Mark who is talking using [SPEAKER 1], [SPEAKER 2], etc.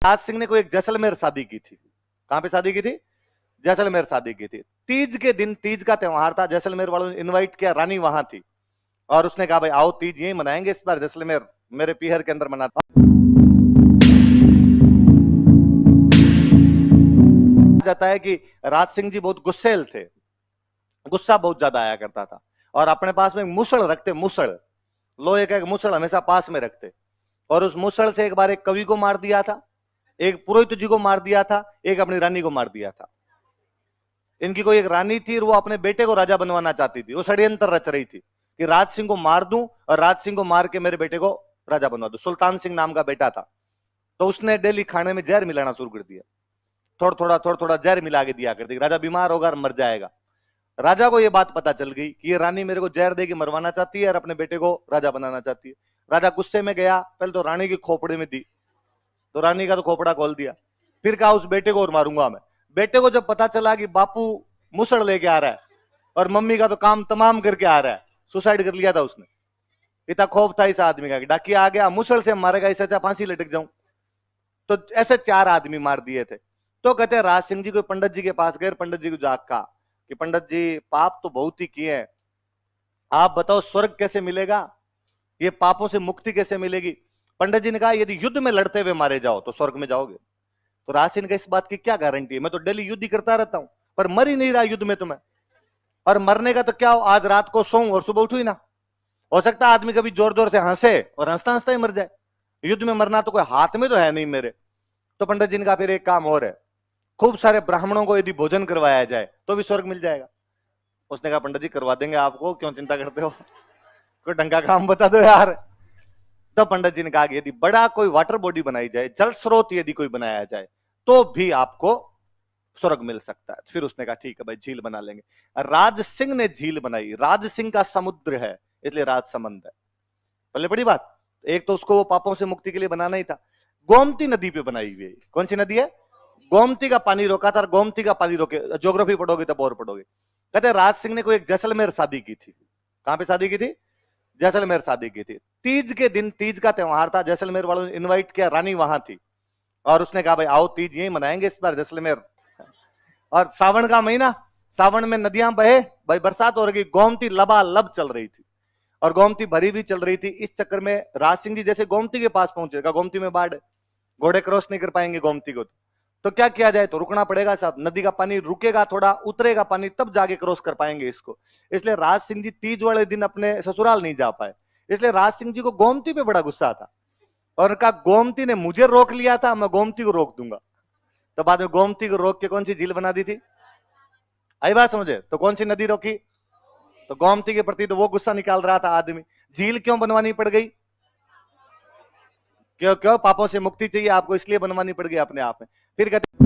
[SPEAKER 1] राज सिंह ने कोई एक जैसलमेर शादी की थी। कहां पे शादी की थी? जैसलमेर शादी की थी। तीज के दिन, तीज का त्योहार था, जैसलमेर वालों ने इनवाइट किया, रानी वहां थी और उसने कहा भाई आओ तीज यही मनाएंगे इस बार, जैसलमेर मेरे पीहर के अंदर मनाता। जाता है कि राज सिंह जी बहुत गुस्सेल थे, गुस्सा बहुत ज्यादा आया करता था और अपने पास में मुसड़ रखते, मुसड़, लोहे का एक मुसड़ हमेशा पास में रखते और उस मुसड़ से एक बार एक कवि को मार दिया था, एक पुरोहित जी को मार दिया था, एक अपनी रानी को मार दिया था। इनकी कोई एक रानी थी और वो अपने बेटे को राजा बनवाना चाहती थी, वो षड्यंत्र रच रही थी कि राज सिंह को मार दूं और राज सिंह को मार के मेरे बेटे को राजा बनवा दूं। सुल्तान सिंह नाम का बेटा था, तो उसने डेली खाने में जहर मिलाना शुरू कर दिया, थोड़ा थोड़ा जहर मिला के दिया करती, राजा बीमार होगा और मर जाएगा। राजा को यह बात पता चल गई कि ये रानी मेरे को जहर देके मरवाना चाहती है और अपने बेटे को राजा बनाना चाहती है। राजा गुस्से में गया, पहले तो रानी की खोपड़ी में दी, तो रानी का तो खोपड़ा खोल दिया, फिर कहा उस बेटे को और मारूंगा मैं। बेटे को जब पता चला कि बापू मुसड़ लेके आ रहा है और मम्मी का तो काम तमाम करके आ रहा है, सुसाइड कर लिया था उसने। इतना खौफ था इस आदमी का कि डाकिया आ गया, मुसड़ से मारेगा, इससे अच्छा फांसी लटक जाऊं। तो ऐसे 4 आदमी मार दिए थे। तो कहते राज सिंह जी को पंडित जी के पास गए, पंडित जी को जाग कहा कि पंडित जी पाप तो बहुत ही किए हैं, आप बताओ स्वर्ग कैसे मिलेगा, ये पापों से मुक्ति कैसे मिलेगी। पंडित जी ने कहा यदि युद्ध में लड़ते हुए मारे जाओ तो स्वर्ग में जाओगे। तो राज सिंह का इस बात की क्या गारंटी है, मैं तो डेली युद्ध ही करता रहता हूं पर मर ही नहीं रहा युद्ध में तो मैं, और मरने का तो क्या हो, आज रात को सोऊं और सुबह उठू ही ना। हो सकता है आदमी कभी जोर जोर से हंसे और हंसता हंसता ही मर जाए, युद्ध में मरना तो कोई हाथ में तो है नहीं मेरे। तो पंडित जी ने कहा फिर एक काम और है, खूब सारे ब्राह्मणों को यदि भोजन करवाया जाए तो भी स्वर्ग मिल जाएगा। उसने कहा पंडित जी करवा देंगे आपको, क्यों चिंता करते हो, कोई ढंग का काम बता दो यार। तो पंडित जी ने कहा यदि बड़ा कोई वाटर बॉडी बनाई जाए, जल स्रोत यदि कोई बनाया जाए तो भी आपको स्वर्ग मिल सकता है। फिर उसने कहा ठीक है भाई झील बना लेंगे। राज सिंह ने झील बनाई, राज सिंह का समुद्र है इसलिए राज समंद है। पहले बड़ी बात, एक तो उसको वो पापों से मुक्ति के लिए बनाना ही था। गोमती नदी पे बनाई हुई है। कौन सी नदी है? गोमती का पानी रोका था, और गोमती का पानी रोके, ज्योग्राफी पढ़ोगे तब और पढ़ोगे। कहते राज सिंह ने कोई एक जैसलमेर शादी की थी। कहां पे शादी की थी? जैसलमेर शादी की थी। तीज के दिन, तीज का त्योहार था, जैसलमेर वालों ने इनवाइट किया, रानी वहां थी और उसने कहा भाई आओ तीज यही मनाएंगे इस बार जैसलमेर। और सावन का महीना, सावन में नदियां बहे, भाई बरसात हो रही, गोमती लबालब चल रही थी और गोमती भरी भी चल रही थी। इस चक्कर में राज सिंह जी जैसे गोमती के पास पहुंचे, गोमती में बाढ़ है, घोड़े क्रॉस नहीं कर पाएंगे गोमती को, तो क्या किया जाए, तो रुकना पड़ेगा साहब, नदी का पानी रुकेगा, थोड़ा उतरेगा पानी, तब जाके क्रॉस कर पाएंगे इसको। इसलिए राज सिंह जी तीज वाले दिन अपने ससुराल नहीं जा पाए। इसलिए राज सिंह जी को गोमती पे बड़ा गुस्सा था और कहा गोमती ने मुझे रोक लिया था, मैं गोमती को रोक दूंगा। तो बाद में गोमती को रोक के कौन सी झील बना दी थी? आई बात समझे? तो कौन सी नदी रोकी? तो गोमती के प्रति तो वो गुस्सा निकाल रहा था आदमी। झील क्यों बनवानी पड़ गई? क्यों क्यों? पापों से मुक्ति चाहिए आपको, इसलिए बनवानी पड़ गई अपने आप में। फिर कहते